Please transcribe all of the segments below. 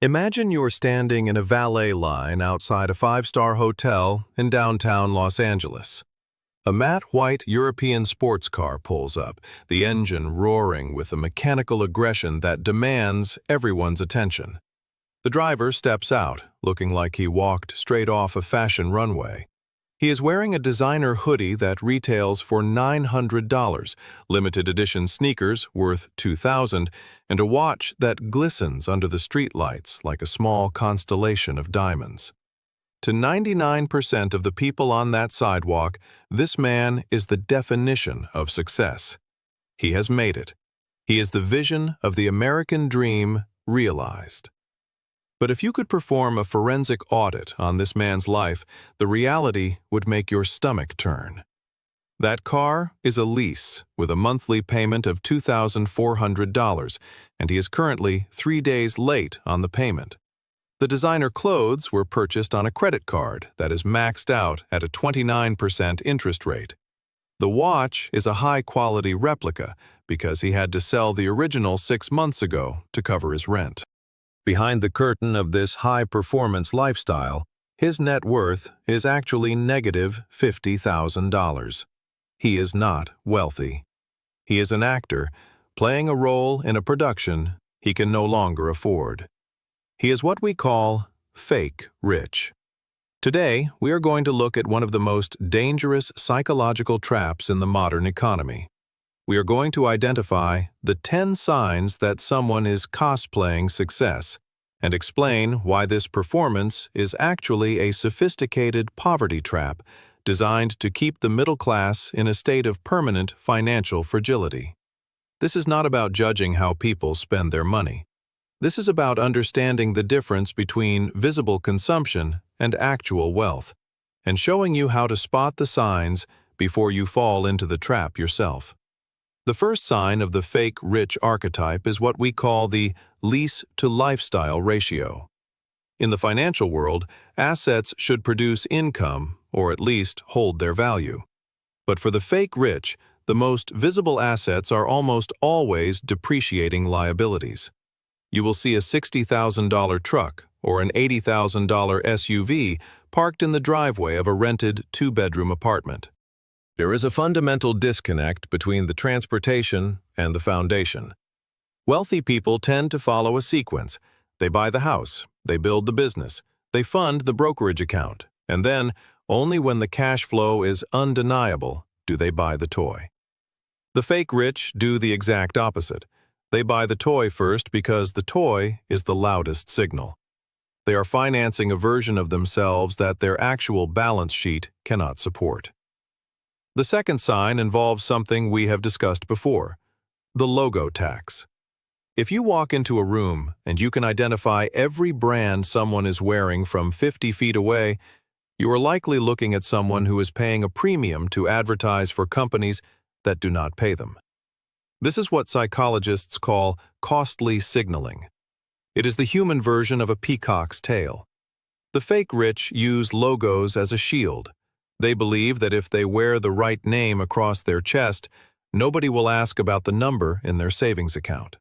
Imagine you're standing in a valet line outside a five-star hotel in downtown Los Angeles. A matte white European sports car pulls up, the engine roaring with a mechanical aggression that demands everyone's attention. The driver steps out, looking like he walked straight off a fashion runway. He is wearing a designer hoodie that retails for $900, limited edition sneakers worth $2,000, and a watch that glistens under the streetlights like a small constellation of diamonds. To 99% of the people on that sidewalk, this man is the definition of success. He has made it. He is the vision of the American dream realized. But if you could perform a forensic audit on this man's life, the reality would make your stomach turn. That car is a lease with a monthly payment of $2,400, and he is currently 3 days late on the payment. The designer clothes were purchased on a credit card that is maxed out at a 29% interest rate. The watch is a high-quality replica because he had to sell the original 6 months ago to cover his rent. Behind the curtain of this high-performance lifestyle, his net worth is actually negative $50,000. He is not wealthy. He is an actor, playing a role in a production he can no longer afford. He is what we call fake rich. Today, we are going to look at one of the most dangerous psychological traps in the modern economy. We are going to identify the 10 signs that someone is cosplaying success and explain why this performance is actually a sophisticated poverty trap designed to keep the middle class in a state of permanent financial fragility. This is not about judging how people spend their money. This is about understanding the difference between visible consumption and actual wealth, and showing you how to spot the signs before you fall into the trap yourself. The first sign of the fake rich archetype is what we call the lease-to-lifestyle ratio. In the financial world, assets should produce income, or at least hold their value. But for the fake rich, the most visible assets are almost always depreciating liabilities. You will see a $60,000 truck or an $80,000 SUV parked in the driveway of a rented 2-bedroom apartment. There is a fundamental disconnect between the transportation and the foundation. Wealthy people tend to follow a sequence. They buy the house, they build the business, they fund the brokerage account, and then, only when the cash flow is undeniable, do they buy the toy. The fake rich do the exact opposite. They buy the toy first because the toy is the loudest signal. They are financing a version of themselves that their actual balance sheet cannot support. The second sign involves something we have discussed before, the logo tax. If you walk into a room and you can identify every brand someone is wearing from 50 feet away, you are likely looking at someone who is paying a premium to advertise for companies that do not pay them. This is what psychologists call costly signaling. It is the human version of a peacock's tail. The fake rich use logos as a shield. They believe that if they wear the right name across their chest, nobody will ask about the number in their savings account.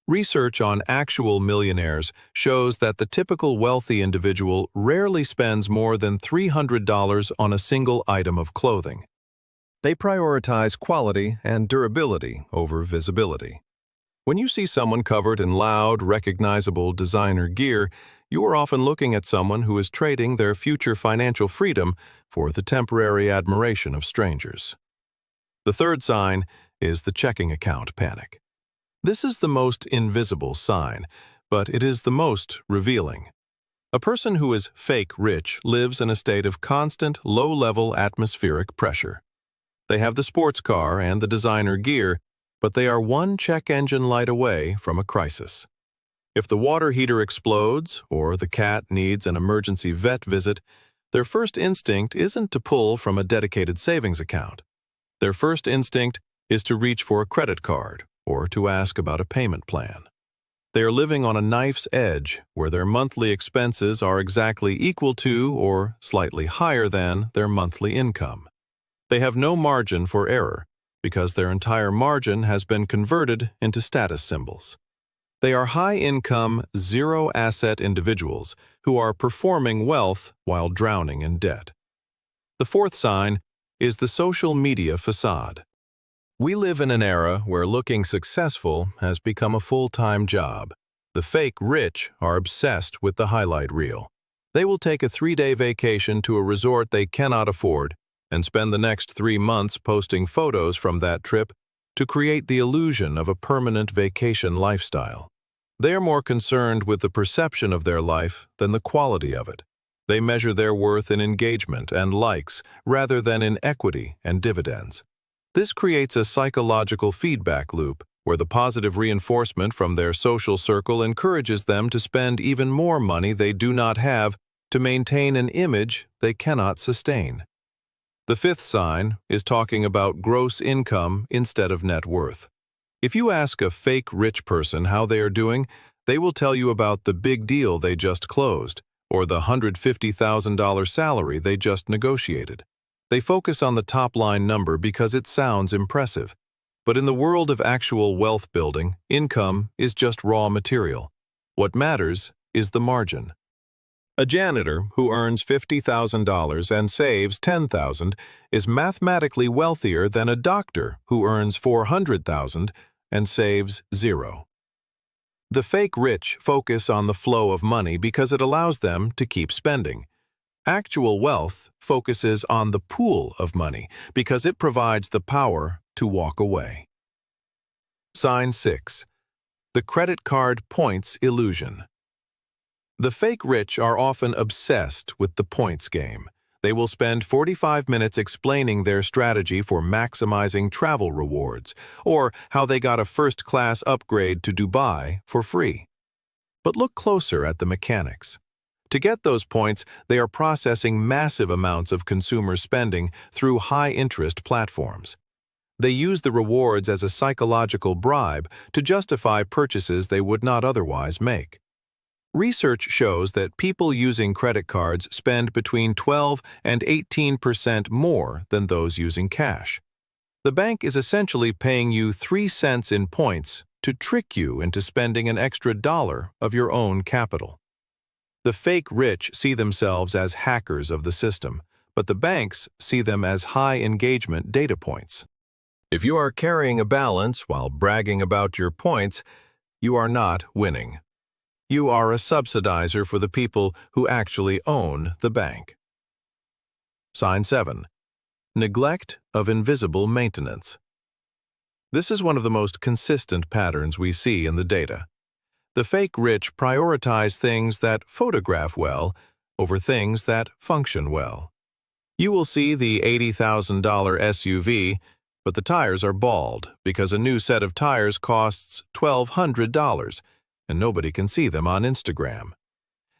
Research on actual millionaires shows that the typical wealthy individual rarely spends more than $300 on a single item of clothing. They prioritize quality and durability over visibility. When you see someone covered in loud, recognizable designer gear, you are often looking at someone who is trading their future financial freedom for the temporary admiration of strangers. The third sign is the checking account panic. This is the most invisible sign, but it is the most revealing. A person who is fake rich lives in a state of constant, low-level atmospheric pressure. They have the sports car and the designer gear, but they are one check engine light away from a crisis. If the water heater explodes or the cat needs an emergency vet visit, their first instinct isn't to pull from a dedicated savings account. Their first instinct is to reach for a credit card or to ask about a payment plan. They are living on a knife's edge where their monthly expenses are exactly equal to or slightly higher than their monthly income. They have no margin for error because their entire margin has been converted into status symbols. They are high-income, zero-asset individuals who are performing wealth while drowning in debt. The fourth sign is the social media facade. We live in an era where looking successful has become a full-time job. The fake rich are obsessed with the highlight reel. They will take a 3-day vacation to a resort they cannot afford and spend the next 3 months posting photos from that trip to create the illusion of a permanent vacation lifestyle. They are more concerned with the perception of their life than the quality of it. They measure their worth in engagement and likes rather than in equity and dividends. This creates a psychological feedback loop where the positive reinforcement from their social circle encourages them to spend even more money they do not have to maintain an image they cannot sustain. The fifth sign is talking about gross income instead of net worth. If you ask a fake rich person how they are doing, they will tell you about the big deal they just closed or the $150,000 salary they just negotiated. They focus on the top-line number because it sounds impressive. But in the world of actual wealth building, income is just raw material. What matters is the margin. A janitor who earns $50,000 and saves $10,000 is mathematically wealthier than a doctor who earns $400,000 and saves $0. The fake rich focus on the flow of money because it allows them to keep spending. Actual wealth focuses on the pool of money because it provides the power to walk away. Sign 6. The credit card points illusion. The fake rich are often obsessed with the points game. They will spend 45 minutes explaining their strategy for maximizing travel rewards, or how they got a first-class upgrade to Dubai for free. But look closer at the mechanics. To get those points, they are processing massive amounts of consumer spending through high-interest platforms. They use the rewards as a psychological bribe to justify purchases they would not otherwise make. Research shows that people using credit cards spend between 12 and 18% more than those using cash. The bank is essentially paying you 3 cents in points to trick you into spending an extra $1 of your own capital. The fake rich see themselves as hackers of the system, but the banks see them as high-engagement data points. If you are carrying a balance while bragging about your points, you are not winning. You are a subsidizer for the people who actually own the bank. Sign 7. Neglect of invisible maintenance. This is one of the most consistent patterns we see in the data. The fake rich prioritize things that photograph well over things that function well. You will see the $80,000 SUV, but the tires are bald because a new set of tires costs $1,200, and nobody can see them on Instagram.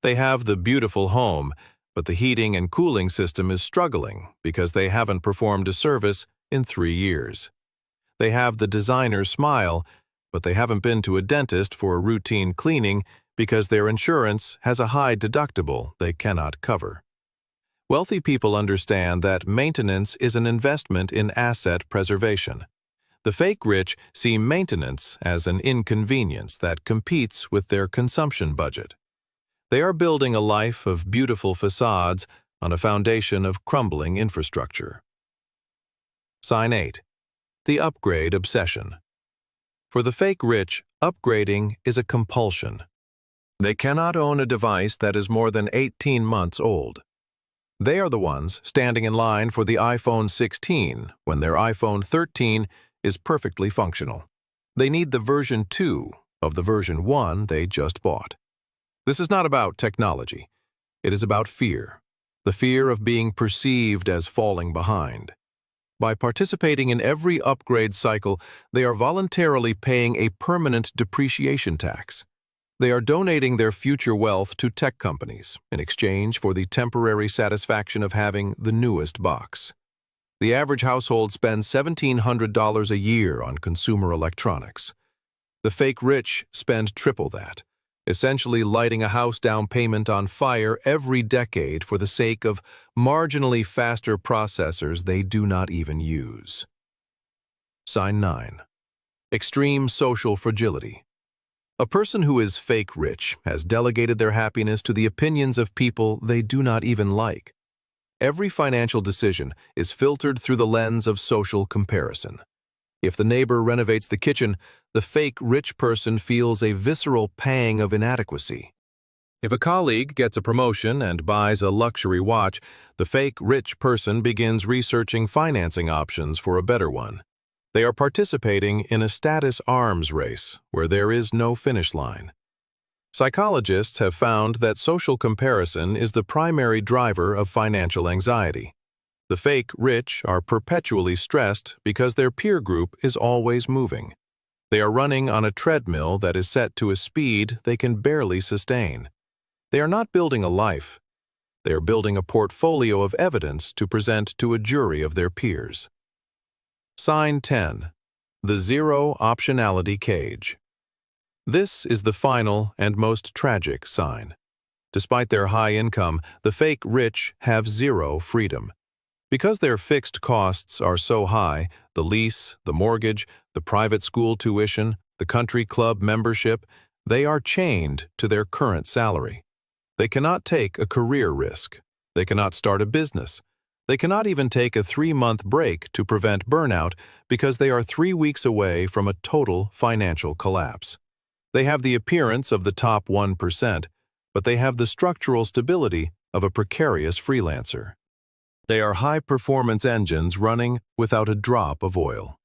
They have the beautiful home, but the heating and cooling system is struggling because they haven't performed a service in 3 years. They have the designer smile, but they haven't been to a dentist for a routine cleaning because their insurance has a high deductible they cannot cover. Wealthy people understand that maintenance is an investment in asset preservation. The fake rich see maintenance as an inconvenience that competes with their consumption budget. They are building a life of beautiful facades on a foundation of crumbling infrastructure. Sign 8. The upgrade obsession. For the fake rich, upgrading is a compulsion. They cannot own a device that is more than 18 months old. They are the ones standing in line for the iPhone 16 when their iPhone 13 is perfectly functional. They need the version 2 of the version 1 they just bought. This is not about technology. It is about fear, the fear of being perceived as falling behind. By participating in every upgrade cycle, they are voluntarily paying a permanent depreciation tax. They are donating their future wealth to tech companies in exchange for the temporary satisfaction of having the newest box. The average household spends $1,700 a year on consumer electronics. The fake rich spend triple that, essentially lighting a house down payment on fire every decade for the sake of marginally faster processors they do not even use. Sign 9. Extreme social fragility. A person who is fake rich has delegated their happiness to the opinions of people they do not even like. Every financial decision is filtered through the lens of social comparison. If the neighbor renovates the kitchen, the fake rich person feels a visceral pang of inadequacy. If a colleague gets a promotion and buys a luxury watch, the fake rich person begins researching financing options for a better one. They are participating in a status arms race where there is no finish line. Psychologists have found that social comparison is the primary driver of financial anxiety. The fake rich are perpetually stressed because their peer group is always moving. They are running on a treadmill that is set to a speed they can barely sustain. They are not building a life. They are building a portfolio of evidence to present to a jury of their peers. Sign 10. The Zero Optionality Cage. This is the final and most tragic sign. Despite their high income, the fake rich have zero freedom. Because their fixed costs are so high, the lease, the mortgage, the private school tuition, the country club membership, they are chained to their current salary. They cannot take a career risk. They cannot start a business. They cannot even take a 3-month break to prevent burnout because they are 3 weeks away from a total financial collapse. They have the appearance of the top 1%, but they have the structural stability of a precarious freelancer. They are high-performance engines running without a drop of oil.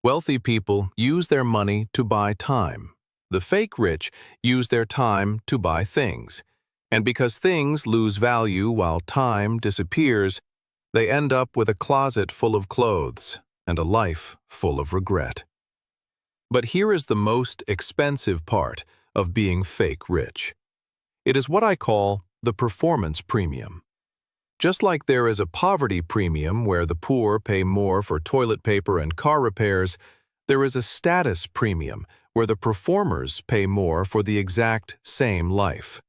Wealthy people use their money to buy time. The fake rich use their time to buy things. And because things lose value while time disappears, they end up with a closet full of clothes and a life full of regret. But here is the most expensive part of being fake rich. It is what I call the performance premium. Just like there is a poverty premium where the poor pay more for toilet paper and car repairs, there is a status premium where the performers pay more for the exact same life.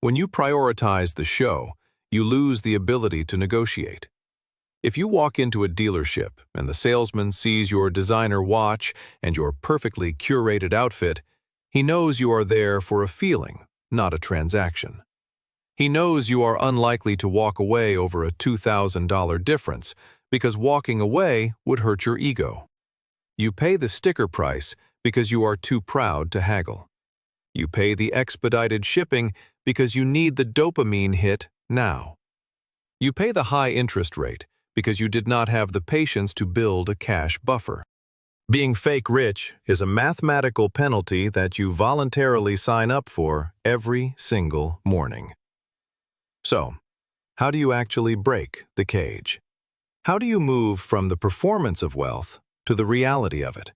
When you prioritize the show, you lose the ability to negotiate. If you walk into a dealership and the salesman sees your designer watch and your perfectly curated outfit, he knows you are there for a feeling, not a transaction. He knows you are unlikely to walk away over a $2,000 difference because walking away would hurt your ego. You pay the sticker price because you are too proud to haggle. You pay the expedited shipping because you need the dopamine hit now. You pay the high interest rate because you did not have the patience to build a cash buffer. Being fake rich is a mathematical penalty that you voluntarily sign up for every single morning. So, how do you actually break the cage? How do you move from the performance of wealth to the reality of it?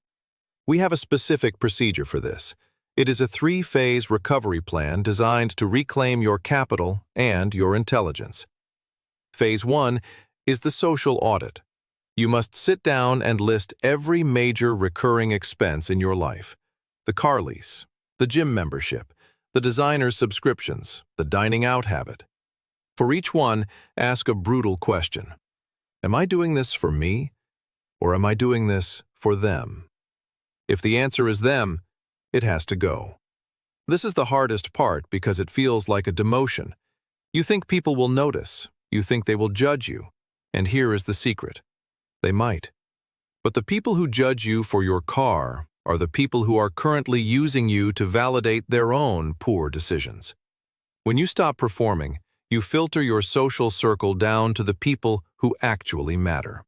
We have a specific procedure for this. It is a 3-phase recovery plan designed to reclaim your capital and your intelligence. Phase 1 is the social audit. You must sit down and list every major recurring expense in your life. The car lease, the gym membership, the designer's subscriptions, the dining out habit. For each one, ask a brutal question. Am I doing this for me, or am I doing this for them? If the answer is them, it has to go. This is the hardest part because it feels like a demotion. You think people will notice, you think they will judge you, and here is the secret. They might. But the people who judge you for your car are the people who are currently using you to validate their own poor decisions. When you stop performing, you filter your social circle down to the people who actually matter.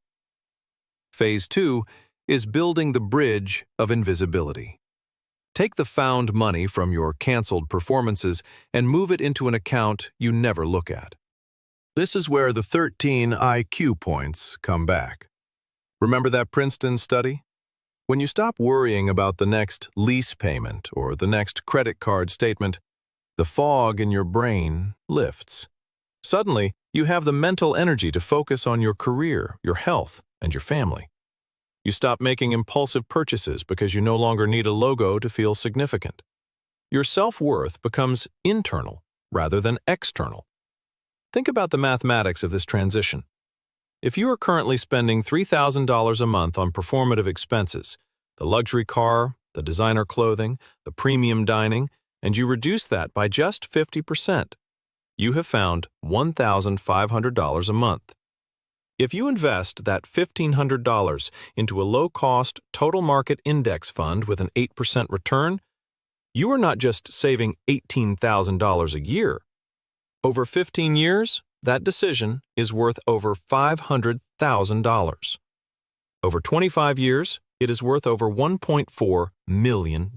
Phase 2 is building the bridge of invisibility. Take the found money from your canceled performances and move it into an account you never look at. This is where the 13 IQ points come back. Remember that Princeton study? When you stop worrying about the next lease payment or the next credit card statement, the fog in your brain lifts. Suddenly, you have the mental energy to focus on your career, your health, and your family. You stop making impulsive purchases because you no longer need a logo to feel significant. Your self-worth becomes internal rather than external. Think about the mathematics of this transition. If you are currently spending $3,000 a month on performative expenses, the luxury car, the designer clothing, the premium dining, and you reduce that by just 50%. You have found $1,500 a month. If you invest that $1,500 into a low-cost total market index fund with an 8% return, you are not just saving $18,000 a year. Over 15 years, that decision is worth over $500,000. Over 25 years, it is worth over $1.4 million.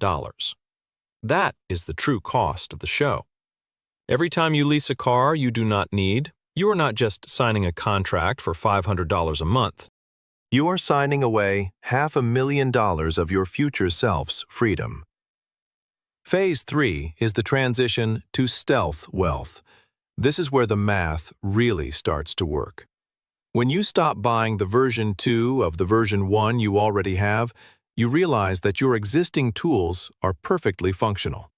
That is the true cost of the show. Every time you lease a car you do not need, you are not just signing a contract for $500 a month. You are signing away $500,000 of your future self's freedom. Phase 3 is the transition to stealth wealth. This is where the math really starts to work. When you stop buying the version 2 of the version 1 you already have, you realize that your existing tools are perfectly functional.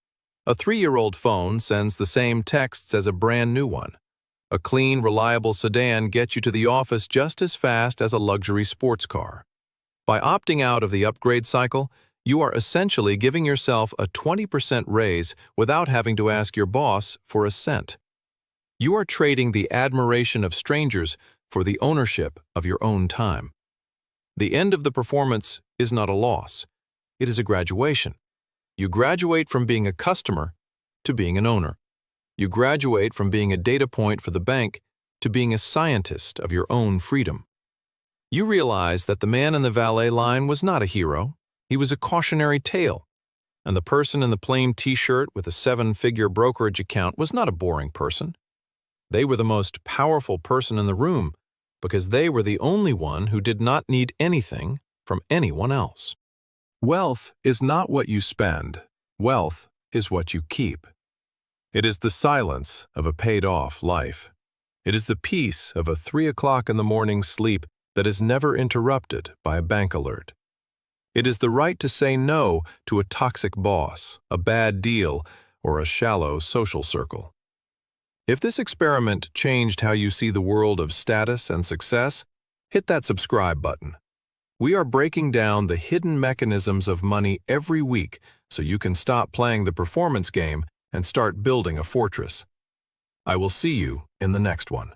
A 3-year-old phone sends the same texts as a brand new one. A clean, reliable sedan gets you to the office just as fast as a luxury sports car. By opting out of the upgrade cycle, you are essentially giving yourself a 20% raise without having to ask your boss for a cent. You are trading the admiration of strangers for the ownership of your own time. The end of the performance is not a loss. It is a graduation. You graduate from being a customer to being an owner. You graduate from being a data point for the bank to being a scientist of your own freedom. You realize that the man in the valet line was not a hero. He was a cautionary tale. And the person in the plain t-shirt with a 7-figure brokerage account was not a boring person. They were the most powerful person in the room because they were the only one who did not need anything from anyone else. Wealth is not what you spend. Wealth is what you keep. It is the silence of a paid-off life. It is the peace of a 3 o'clock in the morning sleep that is never interrupted by a bank alert. It is the right to say no to a toxic boss, a bad deal, or a shallow social circle. If this experiment changed how you see the world of status and success, hit that subscribe button. We are breaking down the hidden mechanisms of money every week so you can stop playing the performance game and start building a fortress. I will see you in the next one.